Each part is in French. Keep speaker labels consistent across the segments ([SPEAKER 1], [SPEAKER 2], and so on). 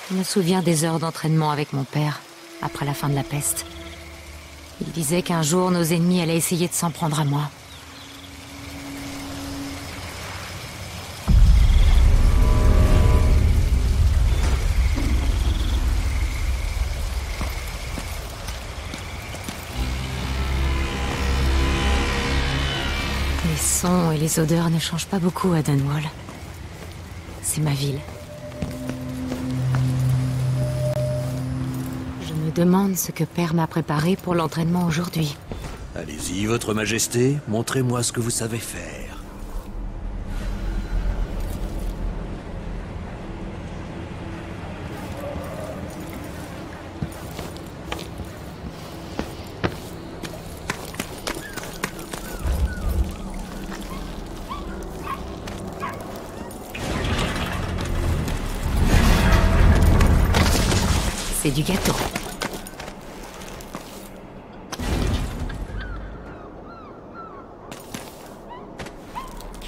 [SPEAKER 1] Je me souviens des heures d'entraînement avec mon père, après la fin de la peste. Il disait qu'un jour nos ennemis allaient essayer de s'en prendre à moi. Les sons et les odeurs ne changent pas beaucoup à Dunwall. C'est ma ville. Je me demande ce que Père m'a préparé pour l'entraînement aujourd'hui.
[SPEAKER 2] Allez-y, votre majesté, montrez-moi ce que vous savez faire.
[SPEAKER 1] C'est du gâteau.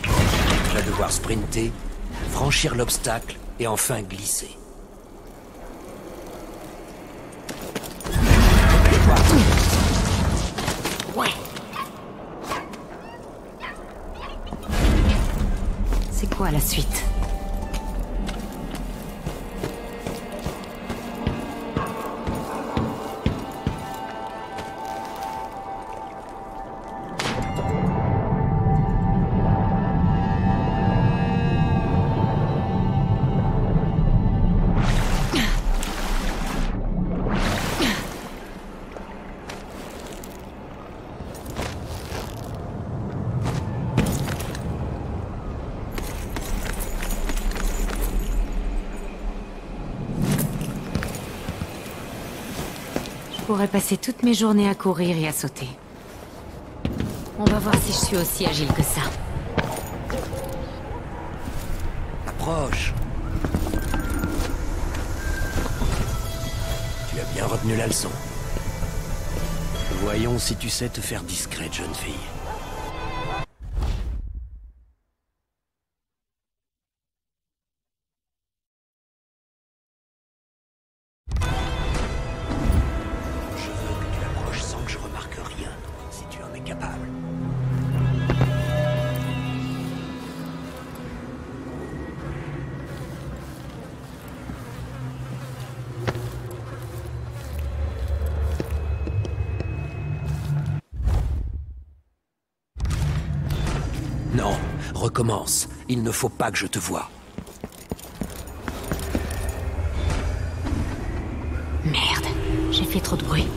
[SPEAKER 2] Tu vas devoir sprinter, franchir l'obstacle et enfin glisser.
[SPEAKER 1] Ouais. C'est quoi la suite? Je pourrais passer toutes mes journées à courir et à sauter. On va voir si je suis aussi agile que ça.
[SPEAKER 2] Approche. Tu as bien retenu la leçon. Voyons si tu sais te faire discrète, jeune fille. Non, recommence. Il ne faut pas que je te voie.
[SPEAKER 1] Merde, j'ai fait trop de bruit.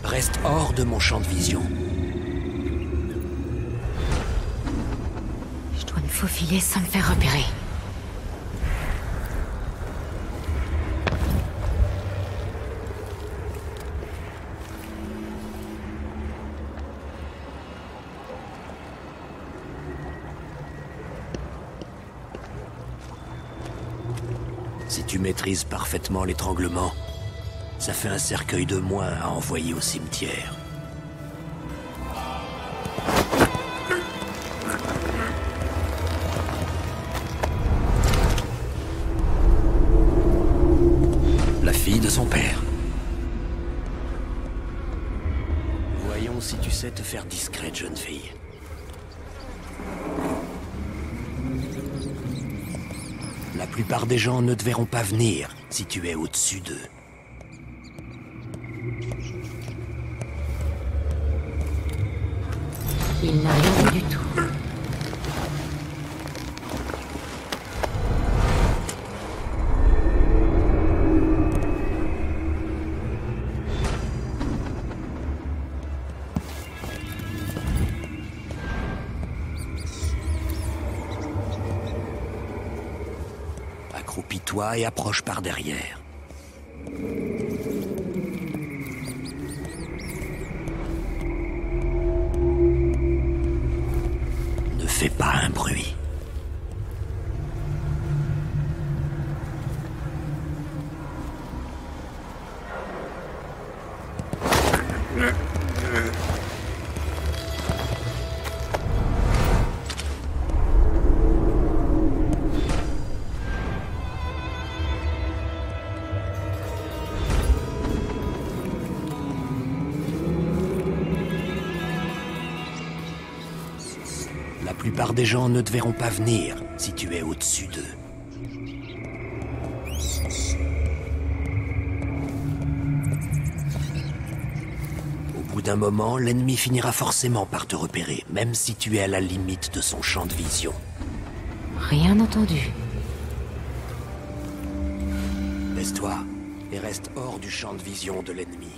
[SPEAKER 2] Reste hors de mon champ de vision.
[SPEAKER 1] Je dois me faufiler sans me faire repérer.
[SPEAKER 2] Si tu maîtrises parfaitement l'étranglement, ça fait un cercueil de moins à envoyer au cimetière. La fille de son père. Voyons si tu sais te faire discrète, jeune fille. La plupart des gens ne te verront pas venir si tu es au-dessus d'eux.
[SPEAKER 1] Il n'a rien vu du tout.
[SPEAKER 2] Accroupis-toi et approche par derrière. La plupart des gens ne te verront pas venir si tu es au-dessus d'eux. Au bout d'un moment, l'ennemi finira forcément par te repérer, même si tu es à la limite de son champ de vision.
[SPEAKER 1] Rien entendu.
[SPEAKER 2] Laisse-toi et reste hors du champ de vision de l'ennemi.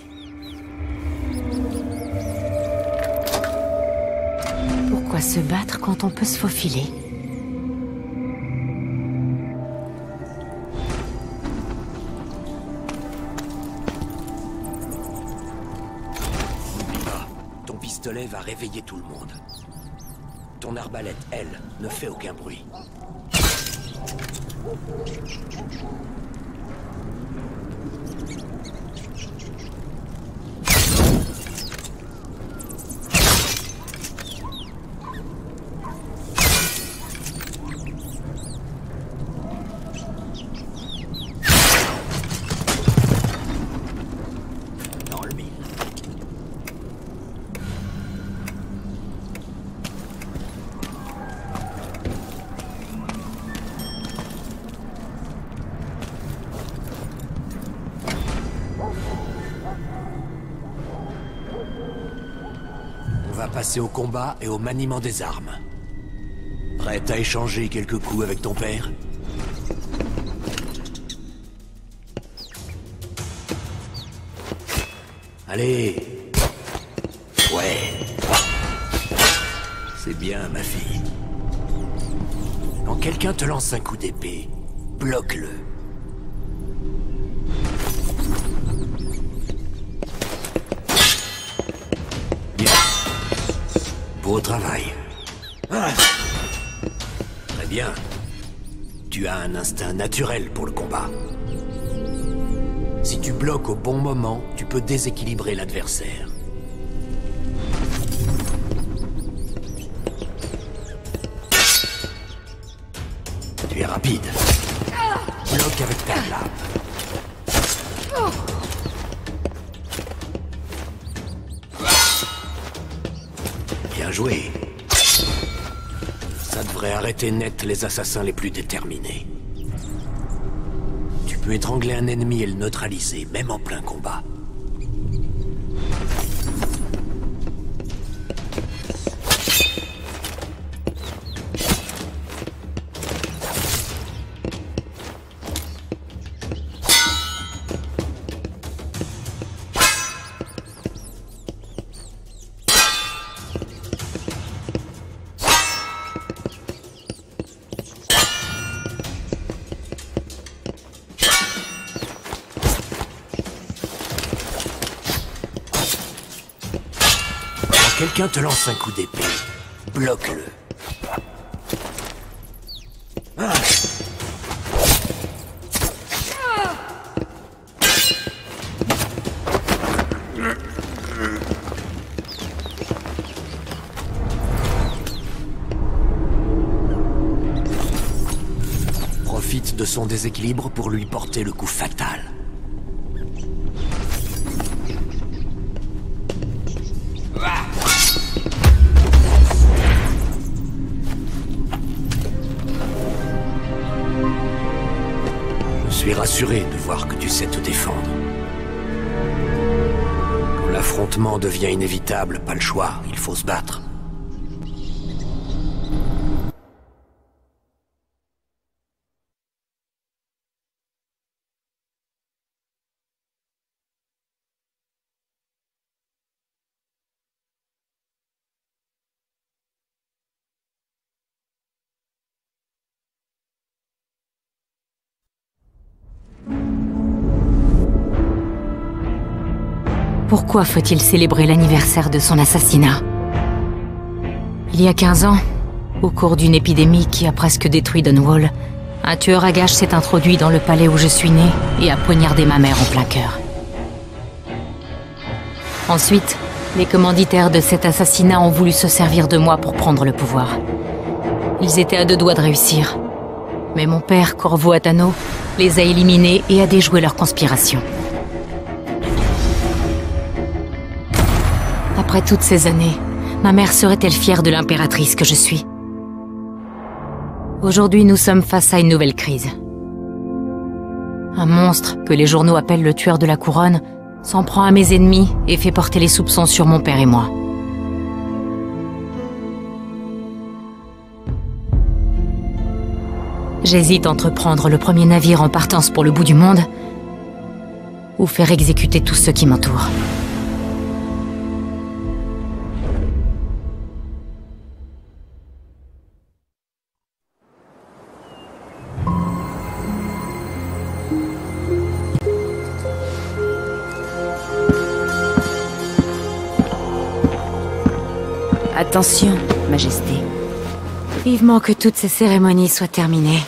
[SPEAKER 1] Pourquoi se battre quand on peut se faufiler?
[SPEAKER 2] N'oublie pas, ton pistolet va réveiller tout le monde. Ton arbalète, elle, ne fait aucun bruit. Dans le mille. On va passer au combat et au maniement des armes. Prête à échanger quelques coups avec ton père? Allez. Ouais. C'est bien, ma fille. Quand quelqu'un te lance un coup d'épée, bloque-le. Bien. Beau travail. Ah. Très bien. Tu as un instinct naturel pour le combat. Si tu bloques au bon moment, tu peux déséquilibrer l'adversaire. Tu es rapide. Bloque avec ta lame. Bien joué. Ça devrait arrêter net les assassins les plus déterminés. Tu peux étrangler un ennemi et le neutraliser, même en plein combat. Quelqu'un te lance un coup d'épée, bloque-le. Ah. Profite de son déséquilibre pour lui porter le coup fatal. Je suis rassuré de voir que tu sais te défendre. Quand l'affrontement devient inévitable, pas le choix, il faut se battre.
[SPEAKER 1] Pourquoi faut-il célébrer l'anniversaire de son assassinat? Il y a 15 ans, au cours d'une épidémie qui a presque détruit Dunwall, un tueur à gages s'est introduit dans le palais où je suis née et a poignardé ma mère en plein cœur. Ensuite, les commanditaires de cet assassinat ont voulu se servir de moi pour prendre le pouvoir. Ils étaient à deux doigts de réussir. Mais mon père, Corvo Attano, les a éliminés et a déjoué leur conspiration. Après toutes ces années, ma mère serait-elle fière de l'impératrice que je suis? Aujourd'hui, nous sommes face à une nouvelle crise. Un monstre, que les journaux appellent le tueur de la couronne, s'en prend à mes ennemis et fait porter les soupçons sur mon père et moi. J'hésite entre prendre le premier navire en partance pour le bout du monde ou faire exécuter tous ceux qui m'entourent.
[SPEAKER 3] Attention, Majesté.
[SPEAKER 1] Vivement que toutes ces cérémonies soient terminées.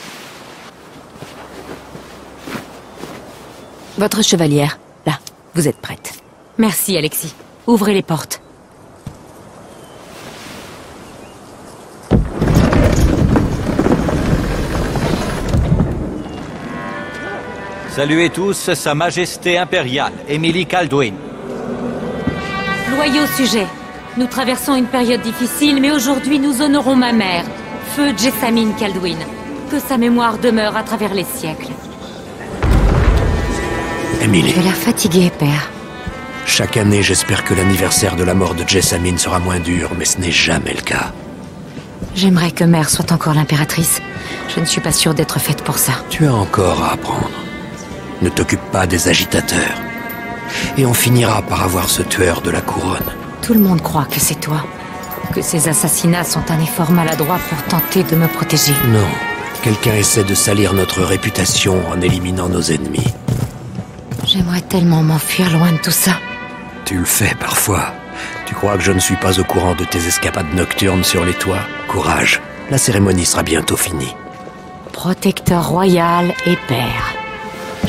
[SPEAKER 3] Votre chevalière, là, vous êtes prête.
[SPEAKER 1] Merci, Alexis. Ouvrez les portes.
[SPEAKER 4] Saluez tous Sa Majesté impériale, Emily Kaldwin.
[SPEAKER 1] Loyaux sujets. Nous traversons une période difficile, mais aujourd'hui nous honorons ma mère, Feu Jessamine Kaldwin. Que sa mémoire demeure à travers les siècles.
[SPEAKER 2] Emily,
[SPEAKER 1] Tu as l'air fatigué, père.
[SPEAKER 2] chaque année j'espère que l'anniversaire de la mort de Jessamine sera moins dur, mais ce n'est jamais le cas.
[SPEAKER 1] J'aimerais que mère soit encore l'impératrice. Je ne suis pas sûre d'être faite pour ça.
[SPEAKER 2] Tu as encore à apprendre. Ne t'occupe pas des agitateurs. Et on finira par avoir ce tueur de la couronne.
[SPEAKER 1] Tout le monde croit que c'est toi. Que ces assassinats sont un effort maladroit pour tenter de me protéger.
[SPEAKER 2] Non. Quelqu'un essaie de salir notre réputation en éliminant nos ennemis.
[SPEAKER 1] J'aimerais tellement m'enfuir loin de tout ça.
[SPEAKER 2] Tu le fais parfois. Tu crois que je ne suis pas au courant de tes escapades nocturnes sur les toits? Courage. La cérémonie sera bientôt finie.
[SPEAKER 1] Protecteur royal et père.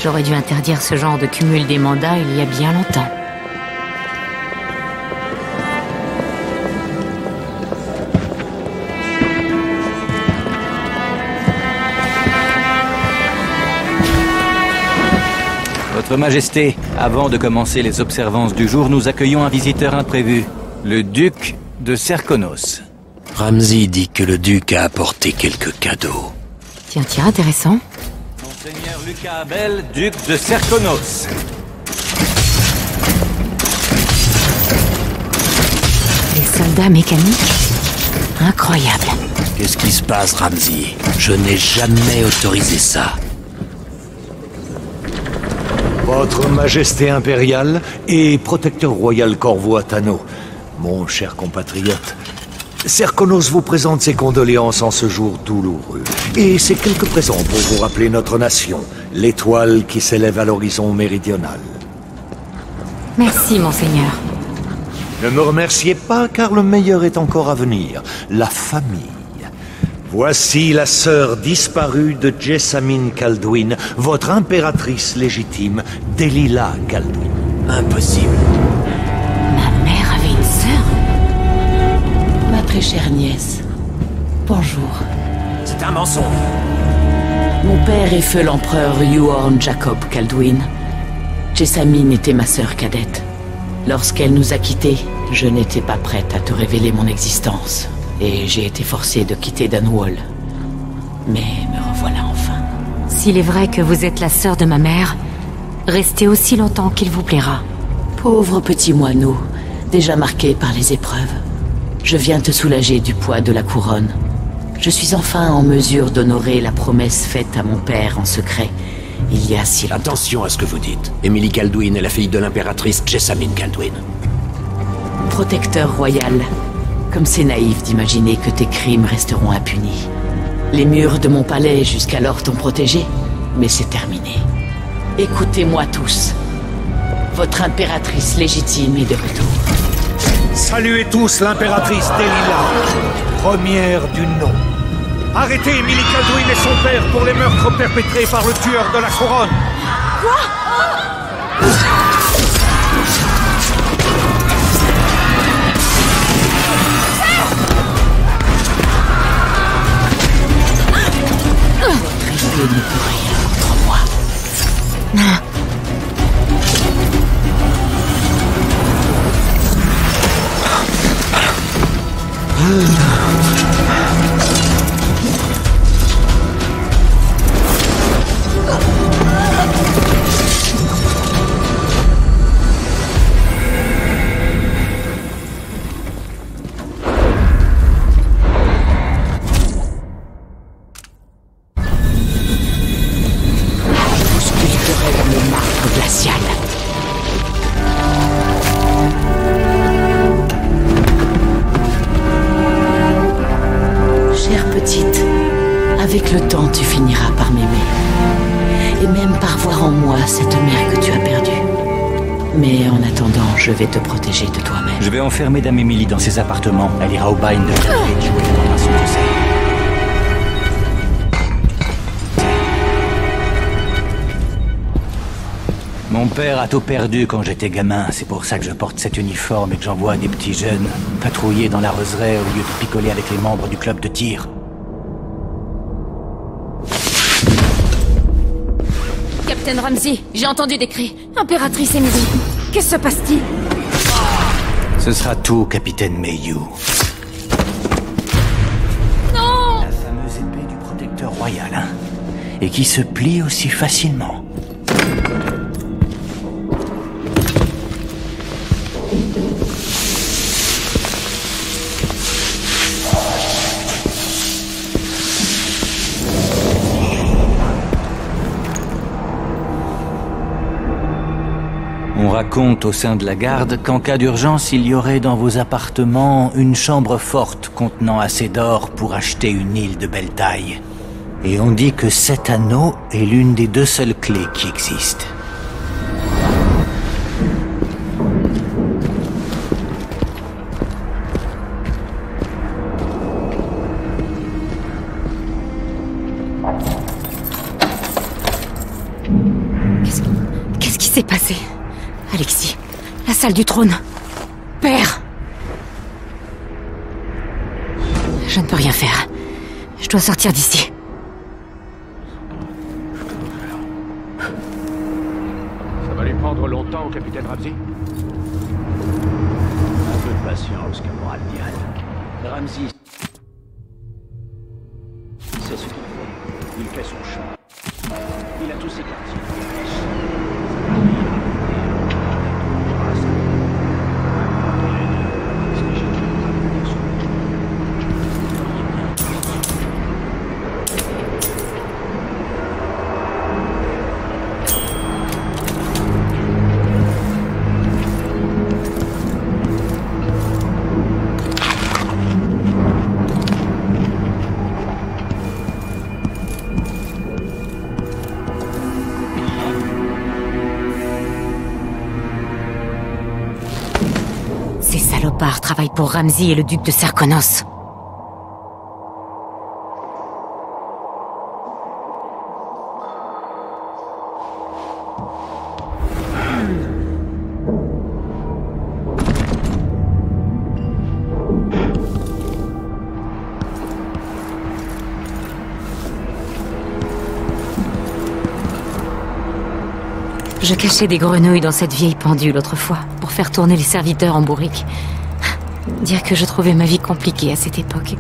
[SPEAKER 1] J'aurais dû interdire ce genre de cumul des mandats il y a bien longtemps.
[SPEAKER 4] Votre Majesté, avant de commencer les observances du jour, nous accueillons un visiteur imprévu, le duc de Serkonos.
[SPEAKER 2] Ramsay dit que le duc a apporté quelques cadeaux.
[SPEAKER 1] Tiens, intéressant.
[SPEAKER 4] Monseigneur Lucas Abel, duc de Serkonos.
[SPEAKER 1] Des soldats mécaniques? Incroyable.
[SPEAKER 2] Qu'est-ce qui se passe, Ramsay? Je n'ai jamais autorisé ça.
[SPEAKER 5] Votre Majesté impériale et protecteur royal Corvo Attano, mon cher compatriote, Serkonos vous présente ses condoléances en ce jour douloureux. Et ses quelques présents pour vous rappeler notre nation, l'étoile qui s'élève à l'horizon méridional.
[SPEAKER 1] Merci, monseigneur.
[SPEAKER 5] Ne me remerciez pas, car le meilleur est encore à venir, la famille. Voici la sœur disparue de Jessamine Kaldwin, votre impératrice légitime, Delilah Kaldwin.
[SPEAKER 2] Impossible.
[SPEAKER 1] Ma mère avait une sœur?
[SPEAKER 3] Ma très chère nièce, bonjour.
[SPEAKER 2] C'est un mensonge.
[SPEAKER 3] Mon père est feu l'empereur Yuorn Jacob Kaldwin. Jessamine était ma sœur cadette. Lorsqu'elle nous a quittés, je n'étais pas prête à te révéler mon existence. Et j'ai été forcée de quitter Dunwall. Mais me revoilà enfin.
[SPEAKER 1] S'il est vrai que vous êtes la sœur de ma mère, restez aussi longtemps qu'il vous plaira.
[SPEAKER 3] Pauvre petit moineau, déjà marqué par les épreuves. Je viens te soulager du poids de la couronne. Je suis enfin en mesure d'honorer la promesse faite à mon père en secret, il y a si longtemps.
[SPEAKER 2] Attention à ce que vous dites. Emily Kaldwin est la fille de l'impératrice Jessamine Kaldwin.
[SPEAKER 3] Protecteur royal, comme c'est naïf d'imaginer que tes crimes resteront impunis. Les murs de mon palais jusqu'alors t'ont protégé, mais c'est terminé. Écoutez-moi tous. Votre impératrice légitime est de retour.
[SPEAKER 5] Saluez tous l'impératrice Delilah, première du nom. Arrêtez Emily Kaldwin et son père pour les meurtres perpétrés par le tueur de la couronne.
[SPEAKER 3] Votre épée ne peut rien contre moi. Avec le temps, tu finiras par m'aimer. Et même par voir en moi cette mère que tu as perdue. Mais en attendant, je vais te protéger de toi-même.
[SPEAKER 4] Je vais enfermer Dame Emily dans ses appartements. Elle ira au Bind de Cambridge où elle prendra son procès. Mon père a tout perdu quand j'étais gamin. C'est pour ça que je porte cet uniforme et que j'envoie des petits jeunes patrouiller dans la roseraie au lieu de picoler avec les membres du club de tir.
[SPEAKER 1] Captain Ramsey, j'ai entendu des cris. Impératrice Emily, que se passe-t-il?
[SPEAKER 4] Ce sera tout, Capitaine Mayhew.
[SPEAKER 1] Non!
[SPEAKER 4] La fameuse épée du protecteur royal, hein? Et qui se plie aussi facilement. On raconte au sein de la garde qu'en cas d'urgence, il y aurait dans vos appartements une chambre forte contenant assez d'or pour acheter une île de belle taille. Et on dit que cet anneau est l'une des 2 seules clés qui existent.
[SPEAKER 1] Qu'est-ce qui s'est passé? Alexis, la salle du trône. Père! Je ne peux rien faire. Je dois sortir d'ici.
[SPEAKER 6] Ça va lui prendre longtemps, capitaine Ramsey?
[SPEAKER 2] Un peu de patience, caporal Diane. Ramsey c'est ce qu'il fait. Il fait son champ. Il a tous ses quartiers.
[SPEAKER 1] Ces salopards travaillent pour Ramsey et le duc de Serkonos. Je cachais des grenouilles dans cette vieille pendule autrefois, pour faire tourner les serviteurs en bourrique. Dire que je trouvais ma vie compliquée à cette époque.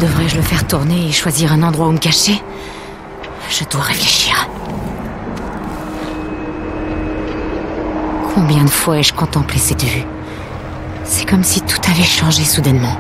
[SPEAKER 1] Devrais-je le faire tourner et choisir un endroit où me cacher? Je dois réfléchir. Combien de fois ai-je contemplé cette vue? C'est comme si tout avait changé soudainement.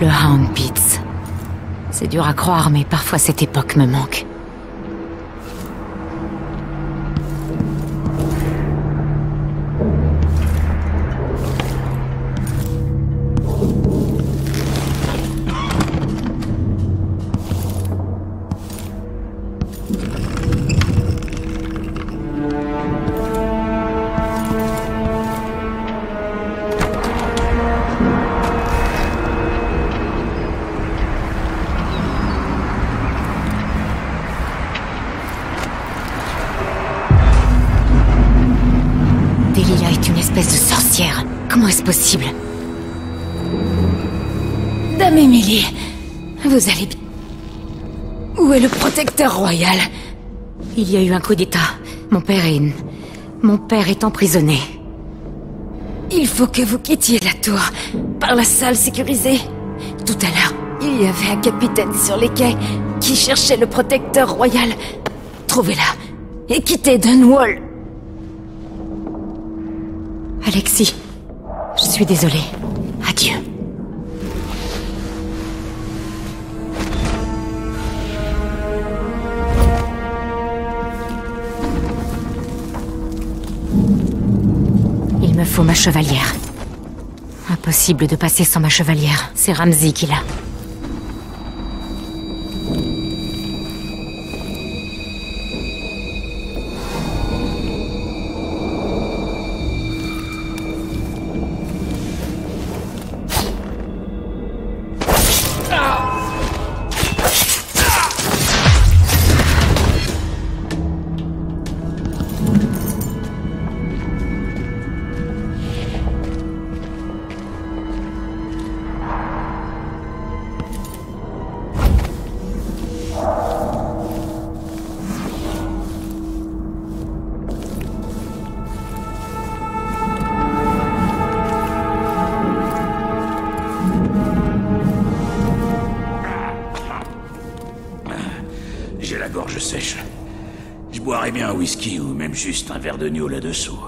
[SPEAKER 1] Le Hound Pits. C'est dur à croire, mais parfois cette époque me manque. sorcière. Comment est-ce possible?
[SPEAKER 7] Dame Émilie, vous allez bien? Où est le protecteur royal?
[SPEAKER 1] Il y a eu un coup d'état. Mon père est emprisonné.
[SPEAKER 7] Il faut que vous quittiez la tour, par la salle sécurisée. Tout à l'heure, il y avait un capitaine sur les quais qui cherchait le protecteur royal. Trouvez-la et quittez Dunwall.
[SPEAKER 1] Alexis, je suis désolée. Adieu. Il me faut ma chevalière. Impossible de passer sans ma chevalière. C'est Ramsay qui l'a.
[SPEAKER 8] J'ai la gorge sèche. Je boirais bien un whisky ou même juste un verre de Nio là-dessous.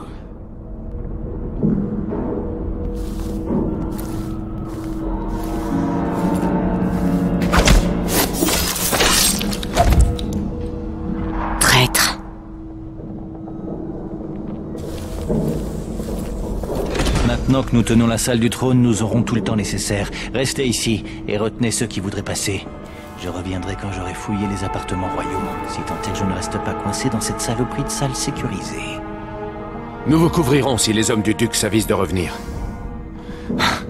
[SPEAKER 1] Traître.
[SPEAKER 4] Maintenant que nous tenons la salle du trône, nous aurons tout le temps nécessaire. Restez ici et retenez ceux qui voudraient passer. Je reviendrai quand j'aurai fouillé les appartements royaux, si tant est que je ne reste pas coincé dans cette saloperie de salle sécurisée.
[SPEAKER 6] Nous vous couvrirons si les hommes du duc s'avisent de revenir.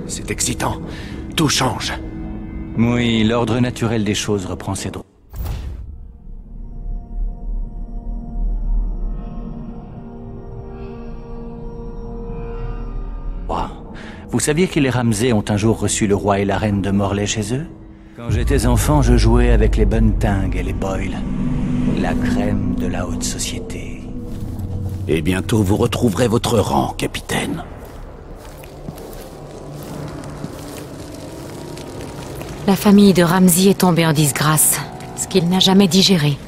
[SPEAKER 6] C'est excitant. Tout change.
[SPEAKER 4] Oui, l'ordre naturel des choses reprend ses droits. Vous saviez que les Ramsay ont un jour reçu le roi et la reine de Morlaix chez eux? Quand j'étais enfant, je jouais avec les Bunting et les Boyle. La crème de la haute société.
[SPEAKER 8] Et bientôt vous retrouverez votre rang, capitaine.
[SPEAKER 1] La famille de Ramsay est tombée en disgrâce, ce qu'il n'a jamais digéré.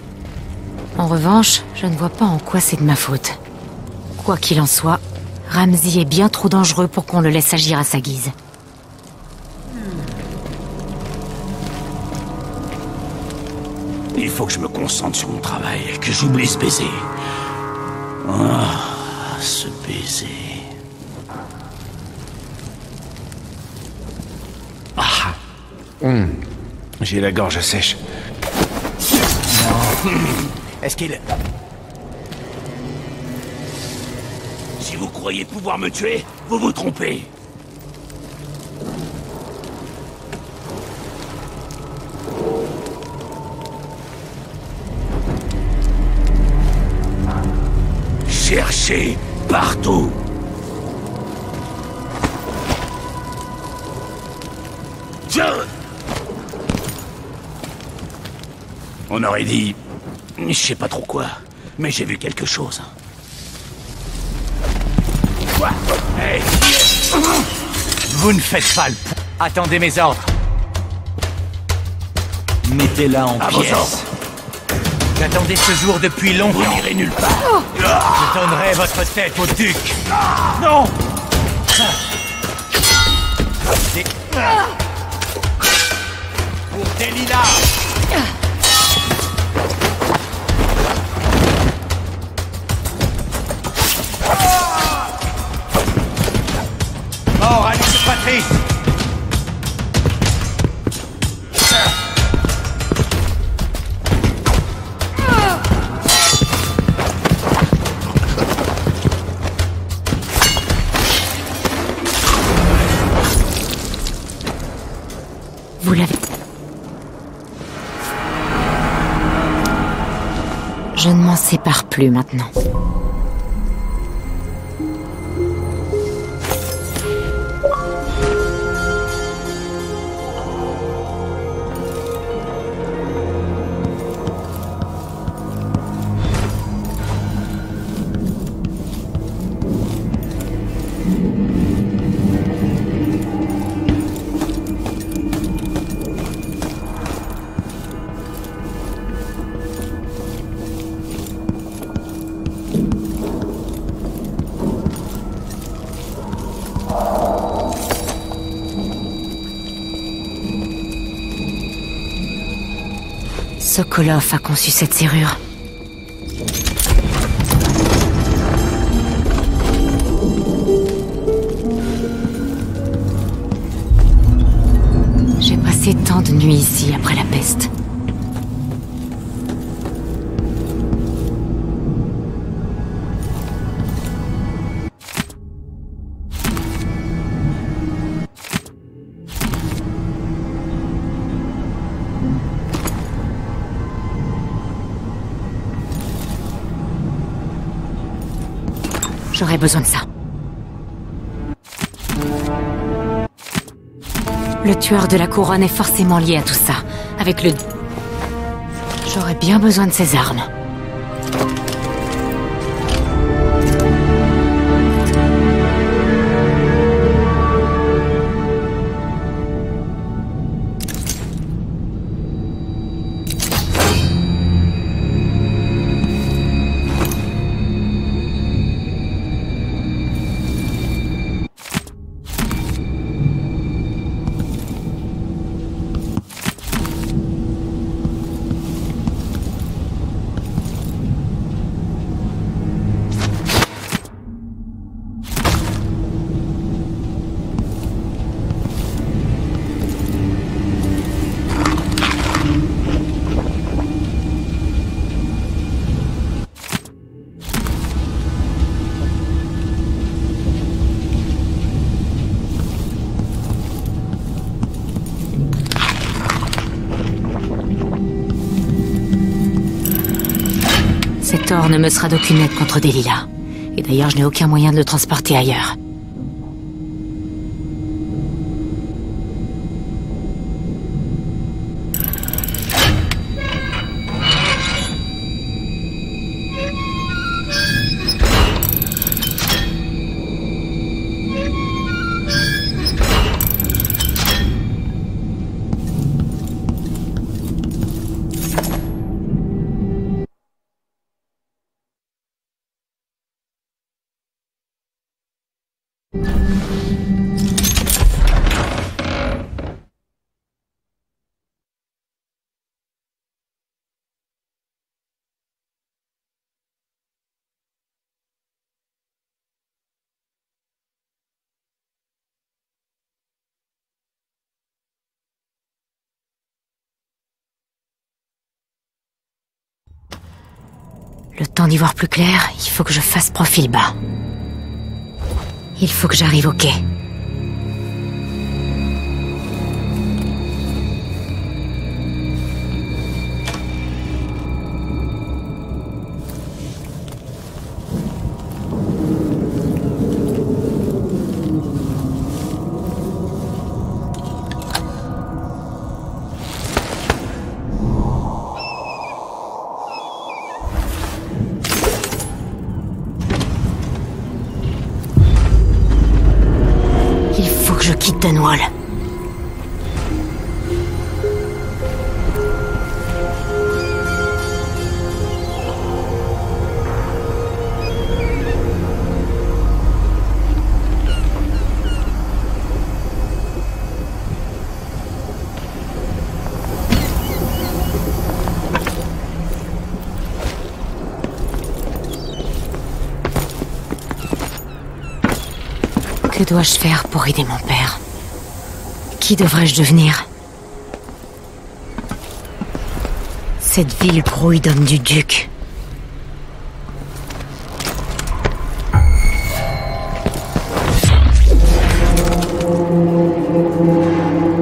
[SPEAKER 1] En revanche, je ne vois pas en quoi c'est de ma faute. Quoi qu'il en soit, Ramsay est bien trop dangereux pour qu'on le laisse agir à sa guise.
[SPEAKER 8] Il faut que je me concentre sur mon travail, que j'oublie ce baiser. Ah, ce baiser.
[SPEAKER 6] J'ai la gorge sèche.
[SPEAKER 8] Est-ce qu'il... Si vous croyez pouvoir me tuer, vous vous trompez. Cherchez partout. On aurait dit... je sais pas trop quoi, mais j'ai vu quelque chose. Quoi? Hey.
[SPEAKER 4] Vous ne faites pas le point. Attendez mes ordres. Mettez-la en
[SPEAKER 8] À vos
[SPEAKER 4] pièces.
[SPEAKER 8] ordres.
[SPEAKER 4] J'attendais ce jour depuis
[SPEAKER 8] Vous
[SPEAKER 4] longtemps.
[SPEAKER 8] n'irez nulle part.
[SPEAKER 4] Je donnerai votre tête au duc. Non. C'est... Pour Delilah. Mort à l'île Patrice.
[SPEAKER 1] Vous l'avez... Je ne m'en sépare plus maintenant. Sokolov a conçu cette serrure. J'ai passé tant de nuits ici après la peste. J'aurais besoin de ça. Le tueur de la couronne est forcément lié à tout ça. Avec le... J'aurais bien besoin de ces armes. Cet or ne me sera d'aucune aide contre Delilah. Et d'ailleurs, je n'ai aucun moyen de le transporter ailleurs. Le temps d'y voir plus clair, il faut que je fasse profil bas. Il faut que j'arrive au quai. Je quitte Dunwall. Que dois-je faire pour aider mon père? Qui devrais-je devenir? Cette ville grouille d'hommes du duc.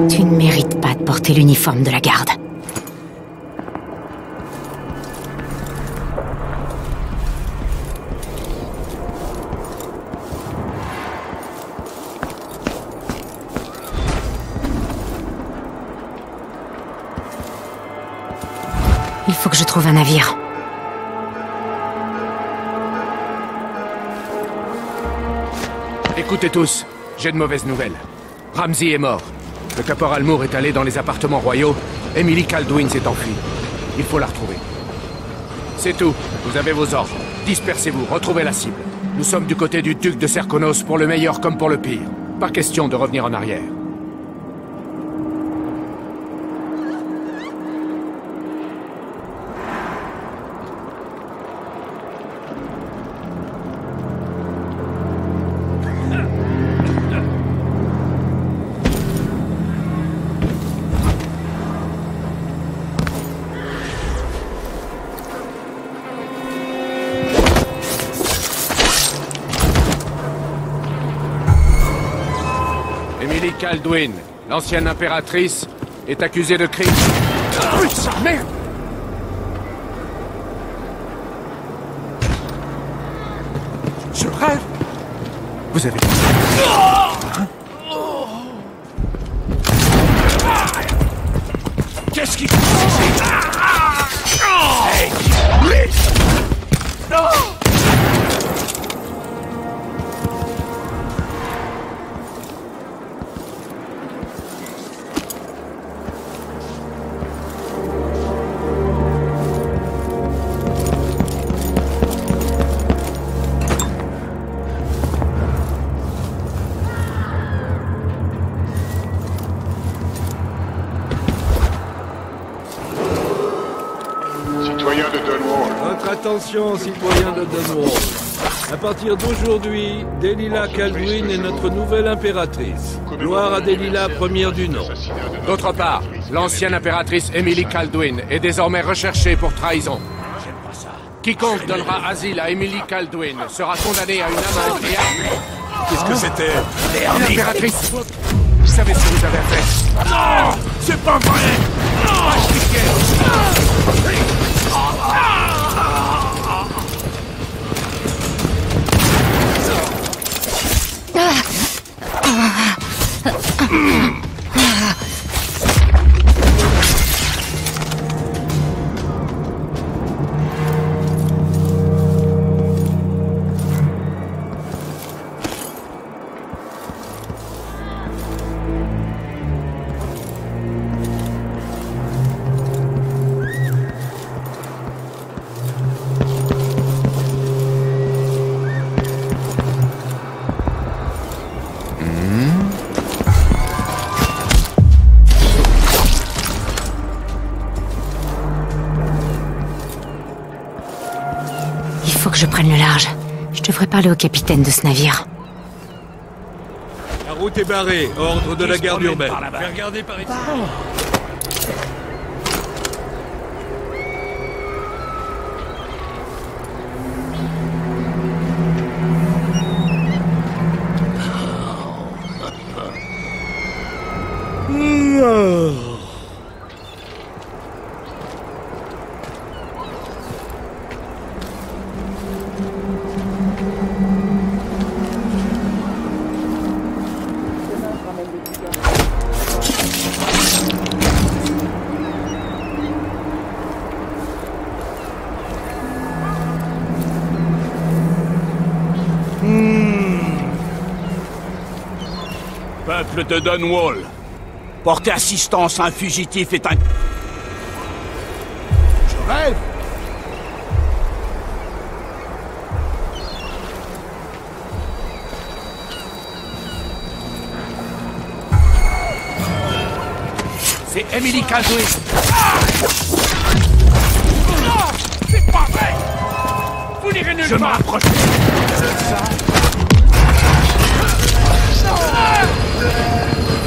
[SPEAKER 1] Tu ne mérites pas de porter l'uniforme de la garde. Il faut que je trouve un navire.
[SPEAKER 6] Écoutez tous, j'ai de mauvaises nouvelles. Ramsey est mort. Le caporal Moore est allé dans les appartements royaux. Emily Kaldwin s'est enfuie. Il faut la retrouver. C'est tout. Vous avez vos ordres. Dispersez-vous, retrouvez la cible. Nous sommes du côté du duc de Serkonos pour le meilleur comme pour le pire. Pas question de revenir en arrière. Caldwin, l'ancienne impératrice, est accusée de crime. Putain, merde! Je rêve! Vous avez... Hein? Qu'est-ce qui... Hey. Non.
[SPEAKER 9] Attention, citoyens de Dunwall. À partir d'aujourd'hui, Delilah Caldwin est notre nouvelle impératrice. Gloire à Delilah, première du nom.
[SPEAKER 6] D'autre part, l'ancienne impératrice Emily Caldwin est désormais recherchée pour trahison. Quiconque donnera asile à Emily Caldwin sera condamné à une amende et à...
[SPEAKER 8] Qu'est-ce que c'était?
[SPEAKER 6] L'impératrice! Vous savez ce que vous avez fait?
[SPEAKER 8] Non! C'est pas vrai!
[SPEAKER 1] Je prenne le large. Je devrais parler au capitaine de ce navire.
[SPEAKER 9] La route est barrée. Ordre de la garde urbaine. Fais regarder par ici.
[SPEAKER 8] Peuple de Dunwall, porter assistance à un fugitif est un... Je rêve.
[SPEAKER 6] C'est Emily Caldwin.
[SPEAKER 8] Non, c'est pas vrai.
[SPEAKER 6] Vous n'irez nulle part.
[SPEAKER 8] Je m'approche.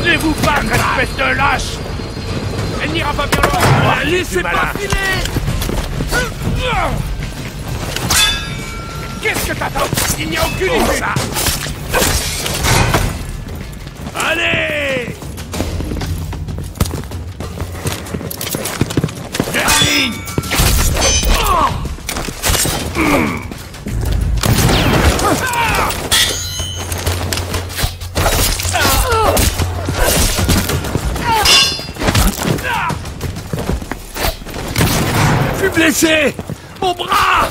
[SPEAKER 6] Laissez-vous battre, espèce de lâche! Elle n'ira pas bien loin!
[SPEAKER 8] Laissez pas filer!
[SPEAKER 6] Qu'est-ce que t'attends? Il n'y a aucune issue!
[SPEAKER 8] Allez! Dernier! Je suis blessé! Mon bras!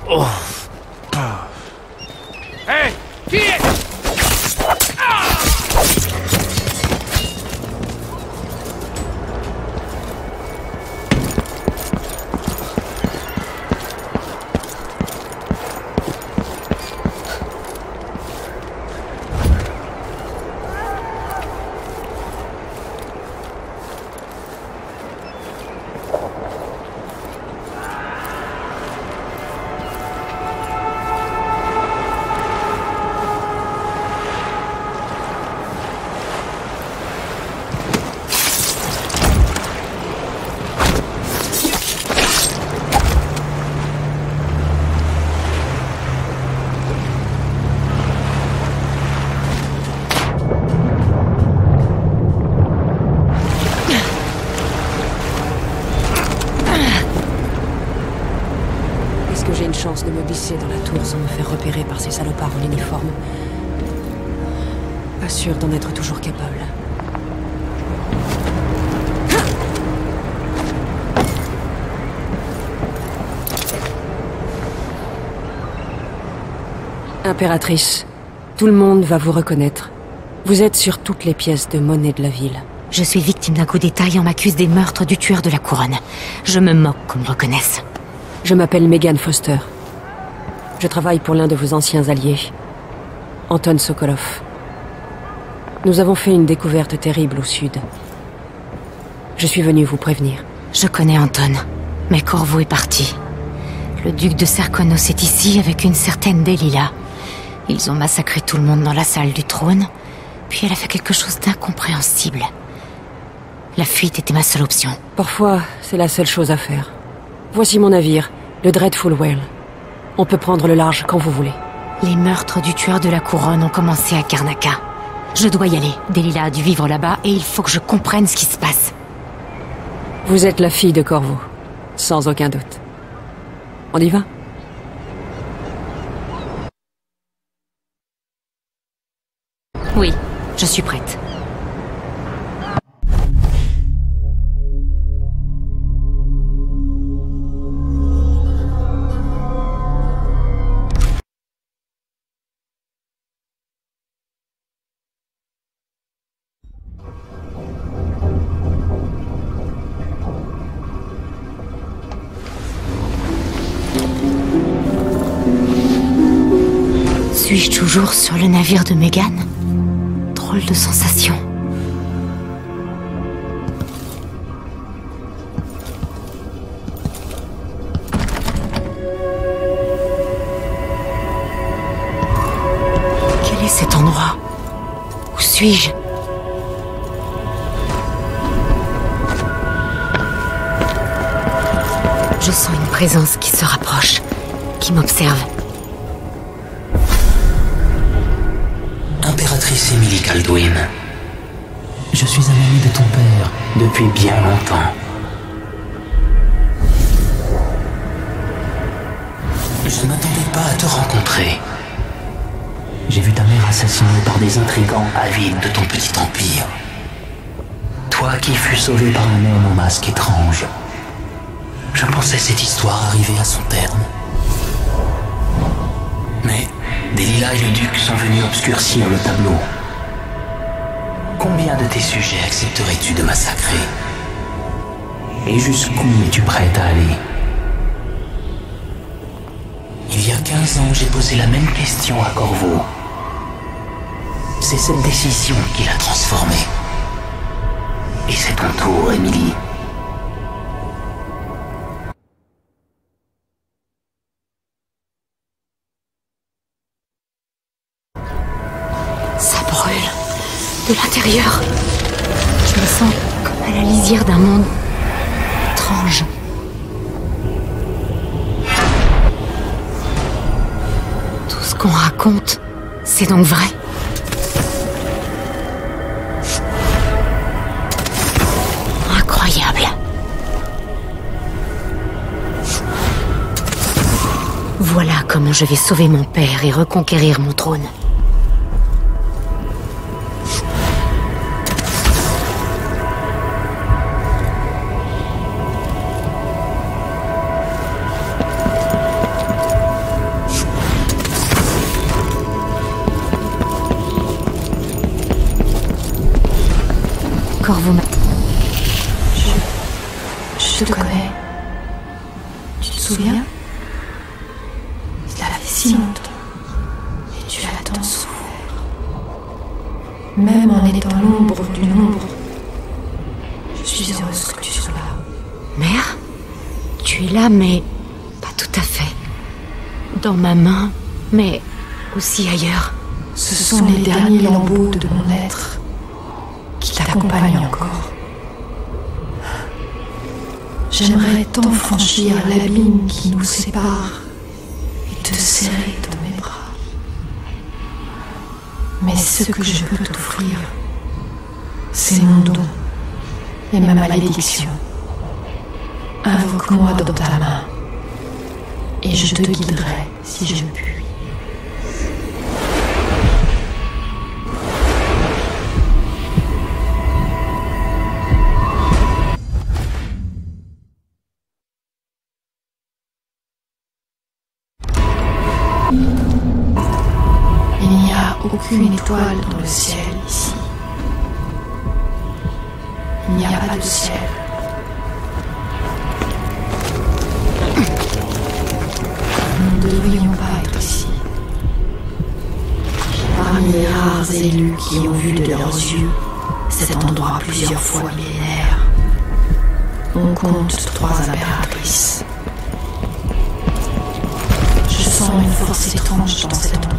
[SPEAKER 6] Hé, qui est...
[SPEAKER 10] J'ai une chance de me glisser dans la tour sans me faire repérer par ces salopards en uniforme. Pas sûr d'en être toujours capable. Impératrice, tout le monde va vous reconnaître. Vous êtes sur toutes les pièces de monnaie de la ville.
[SPEAKER 1] Je suis victime d'un coup d'état et on m'accuse des meurtres du tueur de la couronne. Je me moque qu'on me reconnaisse.
[SPEAKER 10] Je m'appelle Megan Foster. Je travaille pour l'un de vos anciens alliés, Anton Sokolov. Nous avons fait une découverte terrible au sud. Je suis venu vous prévenir.
[SPEAKER 1] Je connais Anton, mais Corvo est parti. Le duc de Serkonos est ici avec une certaine Delila. Ils ont massacré tout le monde dans la salle du trône, puis elle a fait quelque chose d'incompréhensible. La fuite était ma seule option.
[SPEAKER 10] Parfois, c'est la seule chose à faire. Voici mon navire, le Dreadful Whale. On peut prendre le large quand vous voulez.
[SPEAKER 1] Les meurtres du tueur de la couronne ont commencé à Karnaca. Je dois y aller. Delila a dû vivre là-bas et il faut que je comprenne ce qui se passe.
[SPEAKER 10] Vous êtes la fille de Corvo, sans aucun doute. On y va ?
[SPEAKER 1] Oui, je suis prête. Suis-je toujours sur le navire de Megan ? Drôle de sensation. Quel est cet endroit ? Où suis-je ? Je sens une présence qui se rapproche, qui m'observe.
[SPEAKER 11] Impératrice Emily Kaldwin. Je suis un ami de ton père depuis bien longtemps. Je ne m'attendais pas à te rencontrer. J'ai vu ta mère assassinée par des intrigants avides de ton petit empire. Toi qui fus sauvé par un homme au masque étrange. Je pensais cette histoire arriver à son terme. Mais Delila et le duc sont venus obscurcir le tableau. Combien de tes sujets accepterais-tu de massacrer? Et jusqu'où es-tu prête à aller? Il y a 15 ans, j'ai posé la même question à Corvo. C'est cette décision qui l'a transformé. Et c'est ton tour, Emily.
[SPEAKER 1] Ça brûle. De l'intérieur. Je me sens comme à la lisière d'un monde étrange. Tout ce qu'on raconte, c'est donc vrai. Incroyable. Voilà comment je vais sauver mon père et reconquérir mon trône.
[SPEAKER 7] Corvo m'a... Je te connais. Tu te souviens? Cela fait si longtemps. Et tu as tant souffert. Même en étant l'ombre d'une ombre, je suis heureuse que tu sois là.
[SPEAKER 1] Mère? Tu es là, mais pas tout à fait. Dans ma main, mais aussi ailleurs.
[SPEAKER 7] Ce sont les derniers lambeaux de mon être qui t'accompagnent encore. J'aimerais tant franchir l'abîme qui nous sépare et te serrer dans mes bras. Mais ce que je peux t'offrir, c'est mon don et ma malédiction. Invoque-moi dans ta main et je te guiderai si je puis. Il n'y a aucune étoile dans le ciel ici. Il n'y a pas de ciel. Nous ne devrions pas être ici. Parmi les rares élus qui ont vu de leurs yeux cet endroit plusieurs fois millénaire, on compte 3 impératrices. Je sens une force étrange dans cet endroit.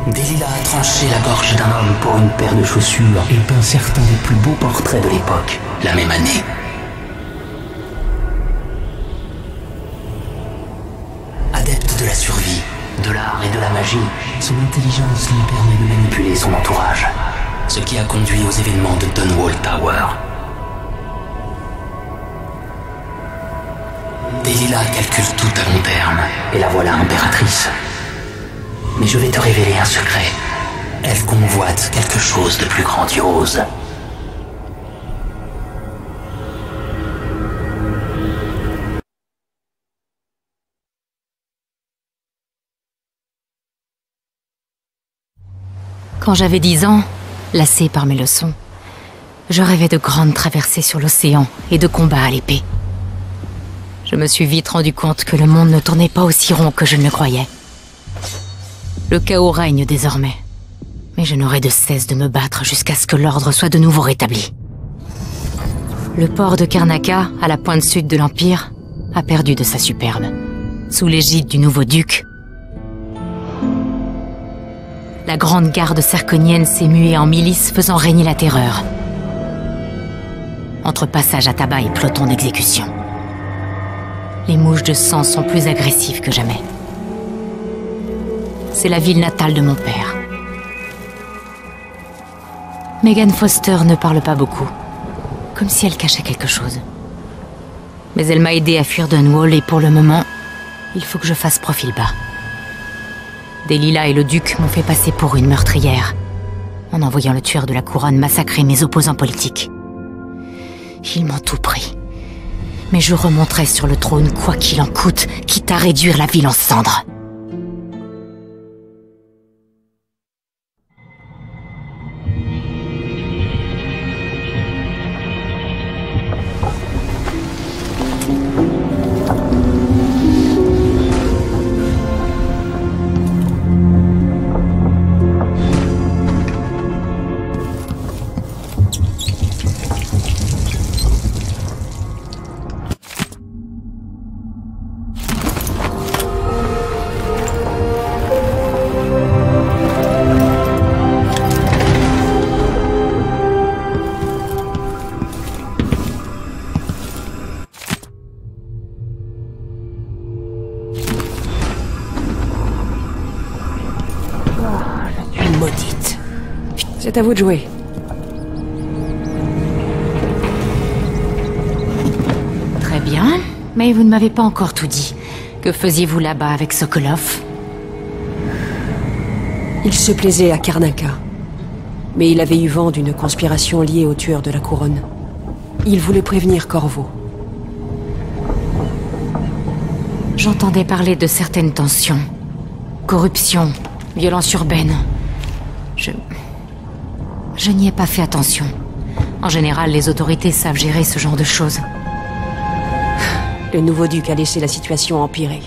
[SPEAKER 11] Delilah a tranché la gorge d'un homme pour une paire de chaussures et peint certains des plus beaux portraits de l'époque, la même année. Adepte de la survie, de l'art et de la magie, son intelligence lui permet de manipuler son entourage, ce qui a conduit aux événements de Dunwall Tower. Delilah calcule tout à long terme, et la voilà impératrice. Mais je vais te révéler un secret. Elle convoite quelque chose de plus grandiose.
[SPEAKER 1] Quand j'avais 10 ans, lassée par mes leçons, je rêvais de grandes traversées sur l'océan et de combats à l'épée. Je me suis vite rendu compte que le monde ne tournait pas aussi rond que je ne le croyais. Le chaos règne désormais, mais je n'aurai de cesse de me battre jusqu'à ce que l'ordre soit de nouveau rétabli. Le port de Karnaca, à la pointe sud de l'Empire, a perdu de sa superbe. Sous l'égide du nouveau duc, la grande garde serconienne s'est muée en milice, faisant régner la terreur. Entre passage à tabac et peloton d'exécution. Les mouches de sang sont plus agressives que jamais. C'est la ville natale de mon père. Megan Foster ne parle pas beaucoup, comme si elle cachait quelque chose. Mais elle m'a aidé à fuir Dunwall et pour le moment, il faut que je fasse profil bas. Delilah et le duc m'ont fait passer pour une meurtrière, en envoyant le tueur de la couronne massacrer mes opposants politiques. Ils m'ont tout pris. Mais je remonterai sur le trône quoi qu'il en coûte, quitte à réduire la ville en cendres.
[SPEAKER 10] Maudite. C'est à vous de jouer.
[SPEAKER 1] Très bien, mais vous ne m'avez pas encore tout dit. Que faisiez-vous là-bas avec Sokolov?
[SPEAKER 10] Il se plaisait à Karnaca. Mais il avait eu vent d'une conspiration liée au tueur de la couronne. Il voulait prévenir Corvo.
[SPEAKER 1] J'entendais parler de certaines tensions. Corruption, violence urbaine. Je n'y ai pas fait attention. En général, les autorités savent gérer ce genre de choses.
[SPEAKER 10] Le nouveau duc a laissé la situation empirer.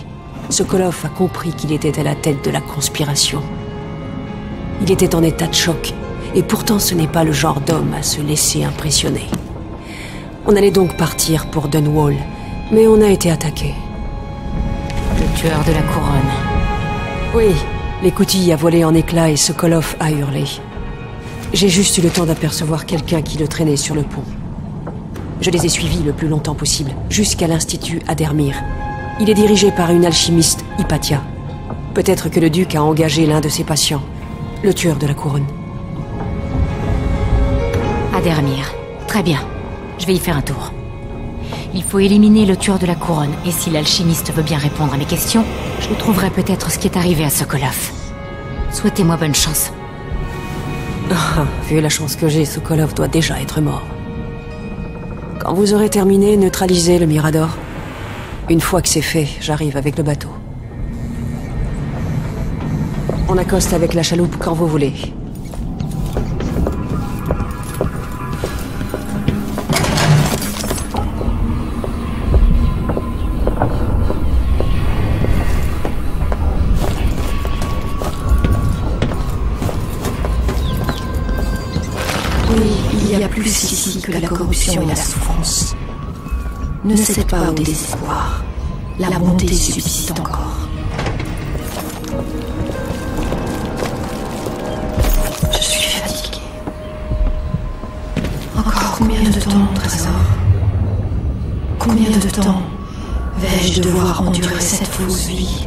[SPEAKER 10] Sokolov a compris qu'il était à la tête de la conspiration. Il était en état de choc, et pourtant ce n'est pas le genre d'homme à se laisser impressionner. On allait donc partir pour Dunwall, mais on a été attaqué.
[SPEAKER 1] Le tueur de la couronne.
[SPEAKER 10] Oui, l'écoutille a volé en éclats et Sokolov a hurlé. J'ai juste eu le temps d'apercevoir quelqu'un qui le traînait sur le pont. Je les ai suivis le plus longtemps possible, jusqu'à l'Institut Adermir. Il est dirigé par une alchimiste, Hypatia. Peut-être que le duc a engagé l'un de ses patients, le tueur de la couronne.
[SPEAKER 1] Adermir. Très bien. Je vais y faire un tour. Il faut éliminer le tueur de la couronne, et si l'alchimiste veut bien répondre à mes questions, je trouverai peut-être ce qui est arrivé à Sokolov. Souhaitez-moi bonne chance.
[SPEAKER 10] Vu la chance que j'ai, Sokolov doit déjà être mort. Quand vous aurez terminé, neutralisez le Mirador. Une fois que c'est fait, j'arrive avec le bateau. On accoste avec la chaloupe quand vous voulez.
[SPEAKER 12] Il y a plus ici que la corruption et la souffrance. Ne cède pas au désespoir. La bonté subsiste encore. Je suis fatiguée. Encore combien de temps, trésor? Combien de temps vais-je devoir endurer cette fausse vie?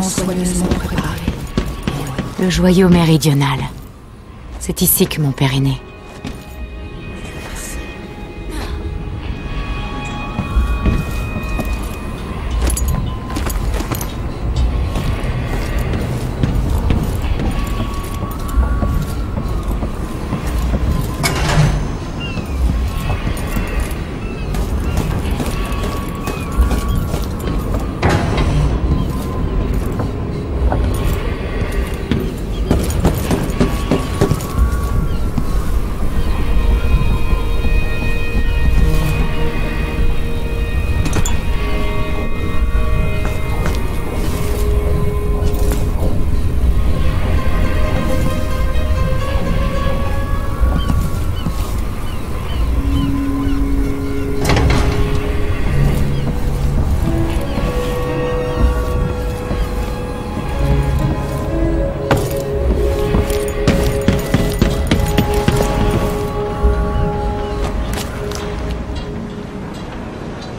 [SPEAKER 12] Soigneusement préparé.
[SPEAKER 1] Le joyau méridional. C'est ici que mon père est né.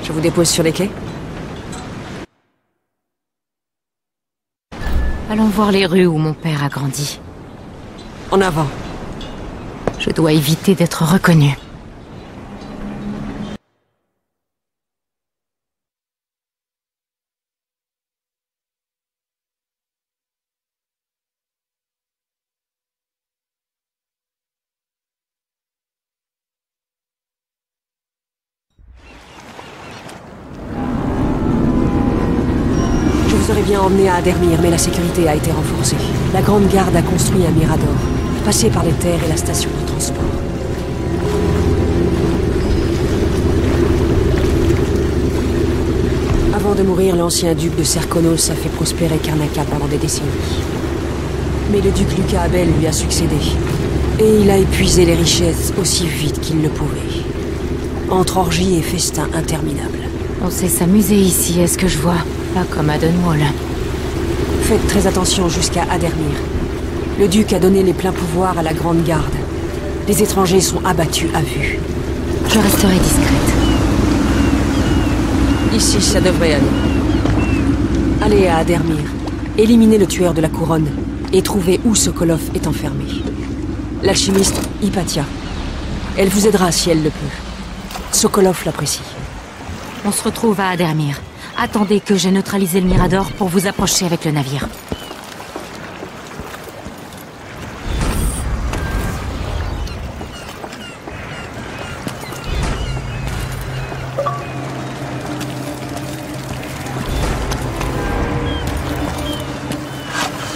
[SPEAKER 10] Je vous dépose sur les quais?
[SPEAKER 1] Allons voir les rues où mon père a grandi.
[SPEAKER 10] En avant.
[SPEAKER 1] Je dois éviter d'être reconnu.
[SPEAKER 10] Je vous aurais bien emmené à Adermir, mais la sécurité a été renforcée. La Grande Garde a construit un mirador, passé par les terres et la station de transport. Avant de mourir, l'ancien duc de Serkonos a fait prospérer Karnaca pendant des décennies. Mais le duc Luca Abel lui a succédé, et il a épuisé les richesses aussi vite qu'il le pouvait. Entre orgies et festins interminables.
[SPEAKER 1] On sait s'amuser ici, est-ce que je vois? Pas comme à Dunwall.
[SPEAKER 10] Faites très attention jusqu'à Adermir. Le duc a donné les pleins pouvoirs à la Grande Garde. Les étrangers sont abattus à vue.
[SPEAKER 1] Je resterai discrète.
[SPEAKER 10] Ici, ça devrait aller. Allez à Adermir. Éliminez le tueur de la couronne. Et trouvez où Sokolov est enfermé. L'alchimiste, Hypatia. Elle vous aidera si elle le peut. Sokolov l'apprécie.
[SPEAKER 1] On se retrouve à Adermir. Attendez que j'ai neutralisé le Mirador pour vous approcher avec le navire.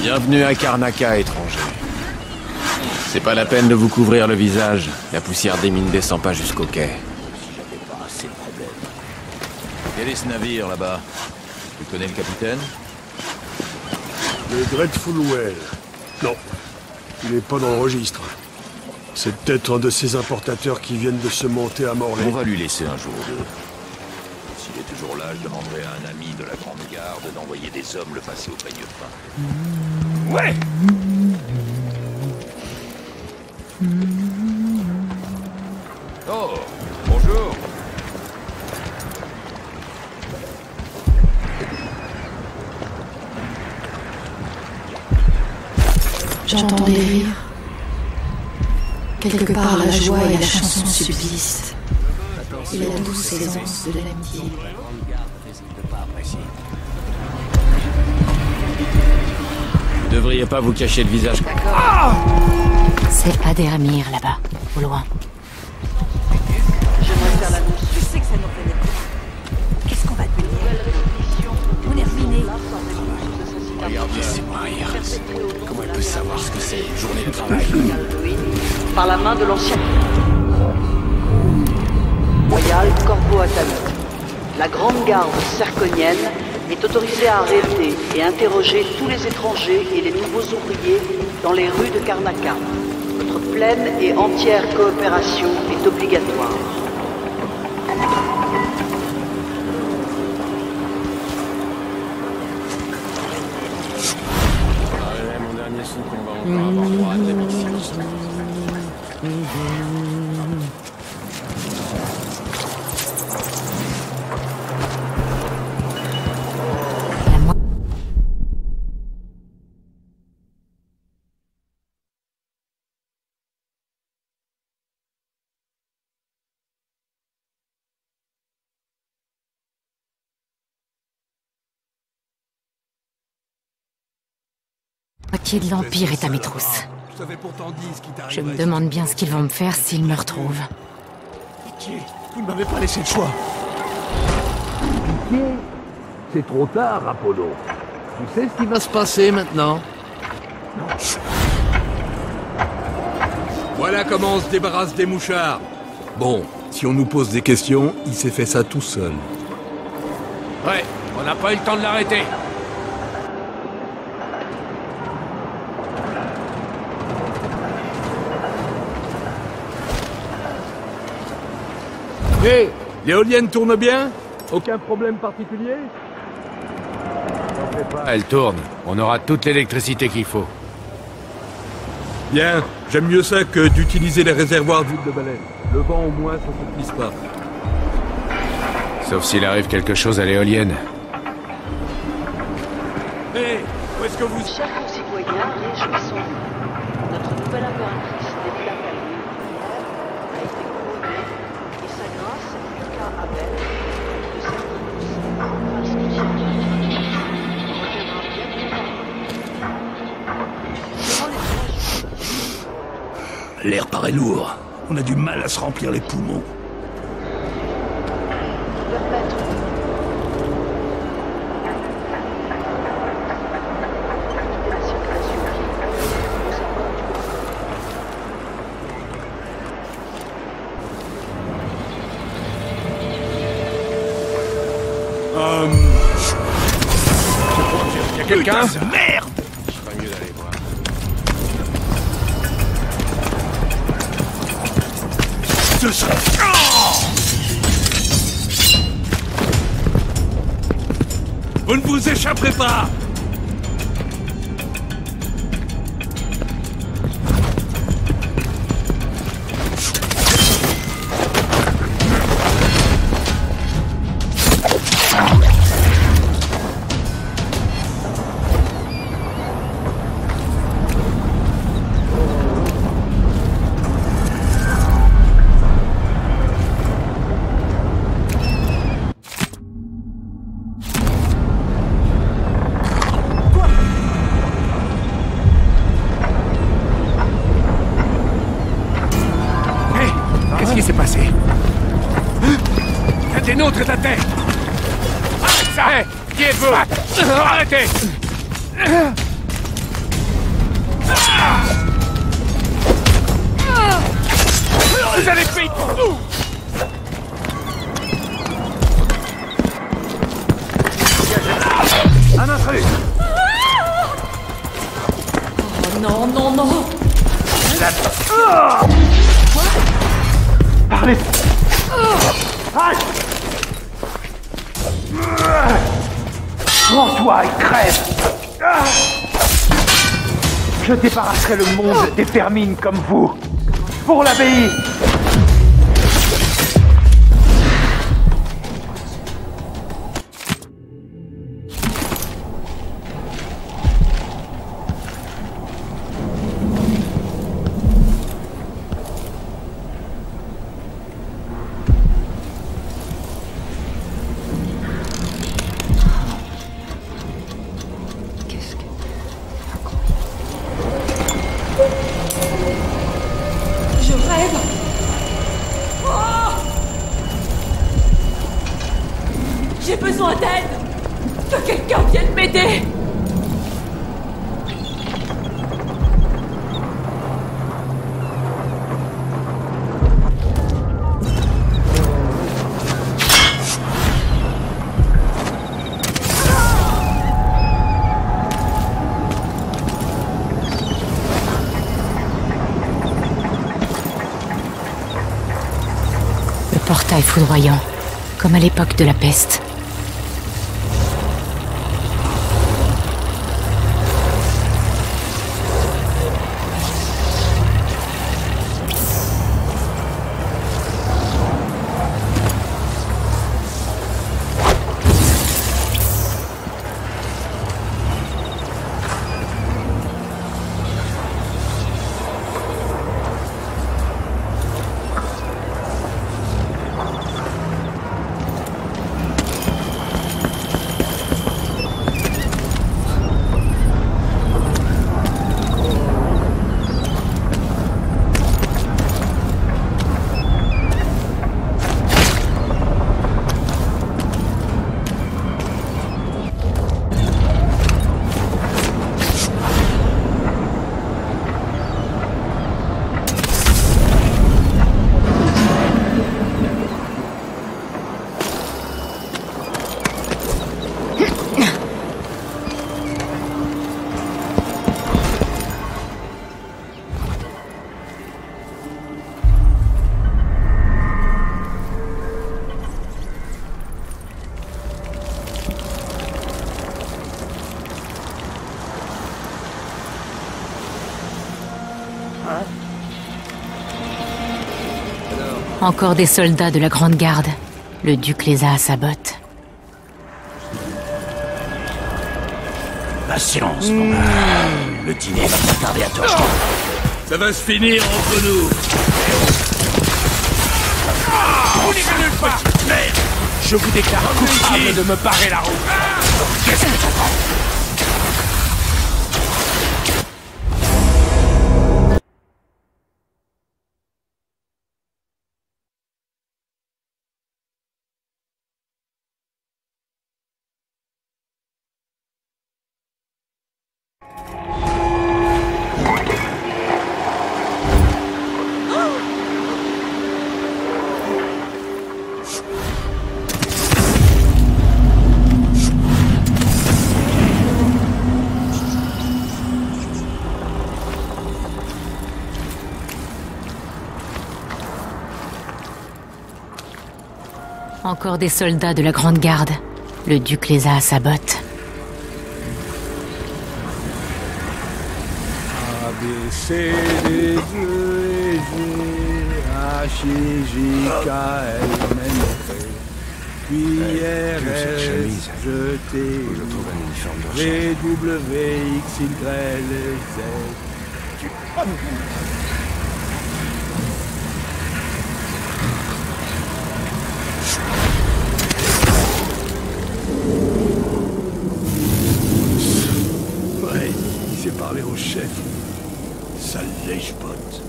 [SPEAKER 6] Bienvenue à Karnaca, étranger. C'est pas la peine de vous couvrir le visage. La poussière des mines descend pas jusqu'au quai.
[SPEAKER 8] Quel est ce navire là-bas? Tu connais le capitaine?
[SPEAKER 13] Le Dreadful Well. Non, il n'est pas dans le registre. C'est peut-être un de ces importateurs qui viennent de se monter à Morlaix.
[SPEAKER 8] On va lui laisser un jour ou deux. S'il est toujours là, je demanderai à un ami de la Grande Garde d'envoyer des hommes le passer au peigne fin. Ouais! Oh, bonjour.
[SPEAKER 12] J'entends des rires. Quelque part, la joie et la chanson subsistent. Et la douce aisance de l'amitié.
[SPEAKER 6] Vous devriez pas vous cacher le visage.
[SPEAKER 1] C'est Adermir, là-bas, au loin.
[SPEAKER 14] J'aimerais faire l'annonce. Je sais que ça nous revenait pas. Qu'est-ce qu'on va devenir? On est ruinés.
[SPEAKER 6] Regardez ces barrières. Comment elle peut savoir ce que c'est une journée de travail?
[SPEAKER 14] Par la main de l'ancien royal Corvo Atano. La grande garde serconienne est autorisée à arrêter et interroger tous les étrangers et les nouveaux ouvriers dans les rues de Karnaca. Votre pleine et entière coopération est obligatoire.
[SPEAKER 6] Mon dernier son qu'on va encore avoir droit à de la mixture.
[SPEAKER 1] La moitié de l'Empire est à mes trousses. Je me demande bien ce qu'ils vont me faire s'ils me retrouvent.
[SPEAKER 5] Vous ne m'avez pas laissé le choix.
[SPEAKER 9] Pitié, c'est trop tard, Apollo. Tu sais ce qui va se passer maintenant? Voilà comment on se débarrasse des mouchards. Bon, si on nous pose des questions, il s'est fait ça tout seul.
[SPEAKER 6] Ouais, on n'a pas eu le temps de l'arrêter.
[SPEAKER 9] Hé, l'éolienne tourne bien? Aucun problème particulier?
[SPEAKER 6] Elle tourne. On aura toute l'électricité qu'il faut.
[SPEAKER 9] Bien, j'aime mieux ça que d'utiliser les réservoirs d'huile de baleine. Le vent au moins, ça ne glisse pas.
[SPEAKER 6] Sauf s'il arrive quelque chose à l'éolienne.
[SPEAKER 9] Hé, où est-ce que vous...
[SPEAKER 14] Chers concitoyens, réjouissons-nous. Notre nouvelle impératrice, Delilah Calvin, a été couronnée et sa grâce plus qu'à Abel, de Cerberus, prince de Chirurgie, reviendra bientôt par
[SPEAKER 8] L'air paraît lourd. On a du mal à se remplir les poumons.
[SPEAKER 6] Il y a quelqu'un?
[SPEAKER 8] Merde!
[SPEAKER 6] Je ferais mieux d'aller voir.
[SPEAKER 8] Ce serait...
[SPEAKER 9] Vous ne vous échapperez pas!
[SPEAKER 6] Qu'est-ce qui s'est passé? Un des nôtres est à terre! Arrête ça! Hey, qui êtes-vous? Arrêtez! Vous allez payer pour tout!
[SPEAKER 2] Un intrus!
[SPEAKER 7] Oh non, non, non!
[SPEAKER 2] Parlez! Prends-toi et crève! Je débarrasserai le monde des vermines comme vous! Pour l'abbaye!
[SPEAKER 7] Je rêve. Oh, j'ai besoin d'aide. Que quelqu'un vienne m'aider.
[SPEAKER 1] Portail foudroyant, comme à l'époque de la peste. Encore des soldats de la Grande Garde. Le duc les a à sa botte.
[SPEAKER 8] Patience, mon gars. Le dîner va pas tarder à torcher.
[SPEAKER 9] Ça va se finir entre nous.
[SPEAKER 6] Vous n'irez nulle part!
[SPEAKER 8] Merde! Je vous déclare coupable de me barrer la route. Qu'est-ce que t'entends?
[SPEAKER 1] Encore des soldats de la Grande Garde. Le duc les a à sa botte.
[SPEAKER 9] A, B, C, D, E, F, G, H, I, J, K, L, M, N, O, P. Puis R, S, G, T, V, W, X, Y, Z.
[SPEAKER 13] Ouais, il s'est parlé au chef. Sale lèche-botte.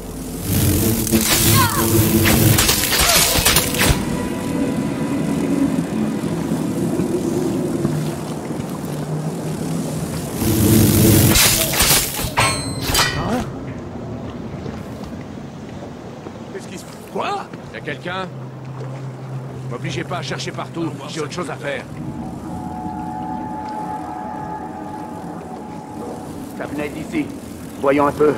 [SPEAKER 6] Quoi? Y'a quelqu'un? M'obligez pas à chercher partout, j'ai autre chose à faire.
[SPEAKER 15] Ça venait d'ici. Voyons un peu.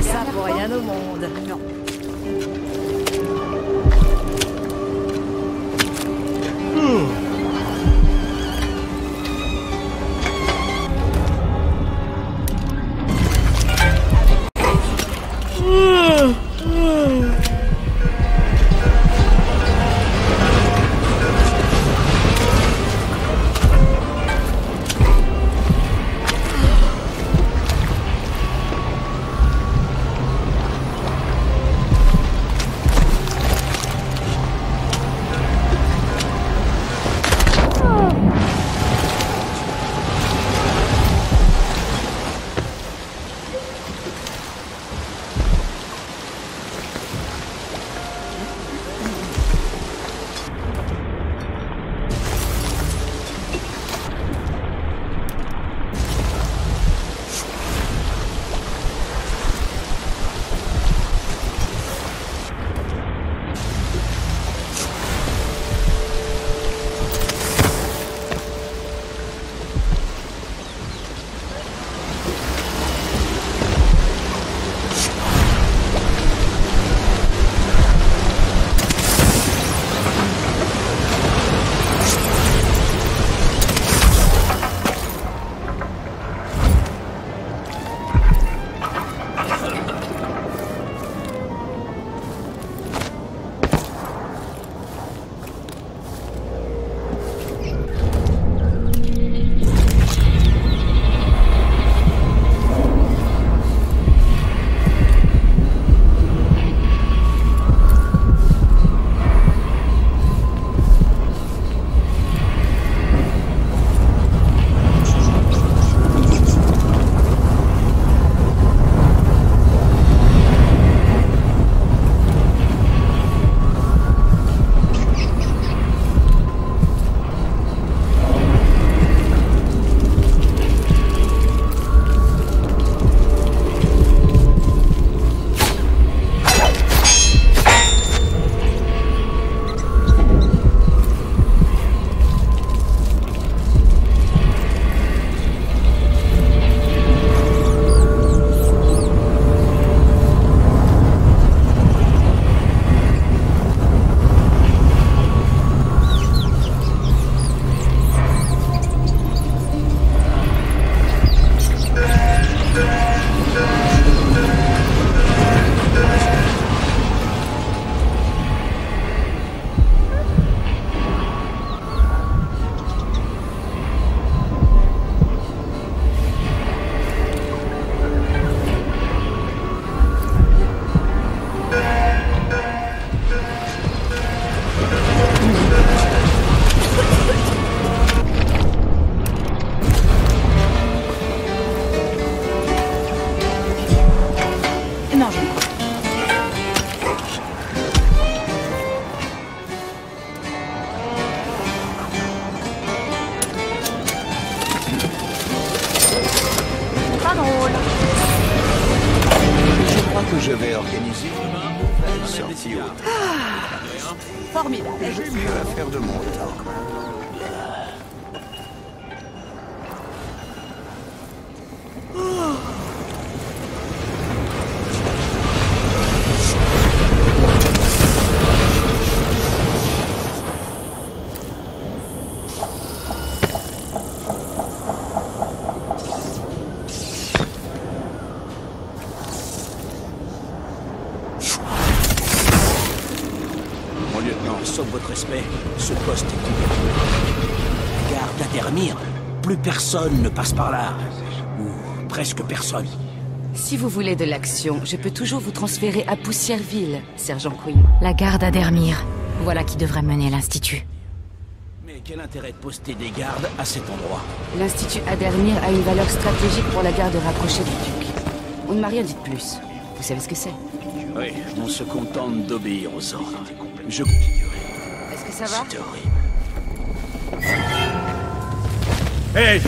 [SPEAKER 7] Ça pour rien au monde. Non.
[SPEAKER 8] que je vais organiser une sortie autre.
[SPEAKER 7] Formidable.
[SPEAKER 8] J'ai mieux à faire de mon temps.
[SPEAKER 11] Sauf votre respect, ce poste est ouvert. Garde à Dermir, plus personne ne passe par là. Ou presque personne.
[SPEAKER 3] Si vous voulez de l'action, je peux toujours vous transférer à Poussièreville, sergent Quinn.
[SPEAKER 1] La garde à Dermir. Voilà qui devrait mener l'Institut.
[SPEAKER 16] quel intérêt de poster des gardes à cet endroit?
[SPEAKER 7] L'Institut Adermir a une valeur stratégique pour la garde rapprochée du duc. On ne m'a rien dit de plus. Vous savez ce que c'est?
[SPEAKER 16] Oui, on se contente d'obéir aux ordres. Je...
[SPEAKER 7] Est-ce que ça va?
[SPEAKER 16] C'était horrible.
[SPEAKER 13] Hey,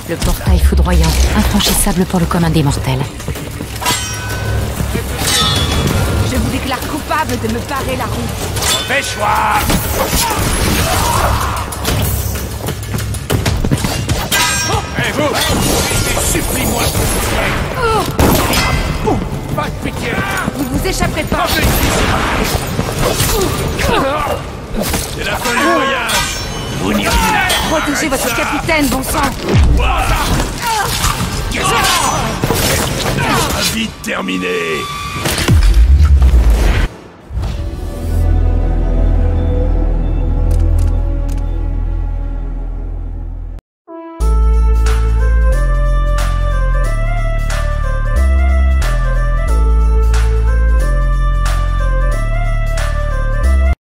[SPEAKER 1] Le portail foudroyant, infranchissable pour le commun des mortels.
[SPEAKER 7] Je vous déclare coupable de me parer la route.
[SPEAKER 6] Dépêche-toi! Hé, vous! Supplie-moi, pas de pitié!
[SPEAKER 7] Vous vous échapperez pas!
[SPEAKER 6] C'est la fin du voyage!
[SPEAKER 16] Vous n'irez
[SPEAKER 7] Protégez votre capitaine, bon sang!
[SPEAKER 8] Vite terminé!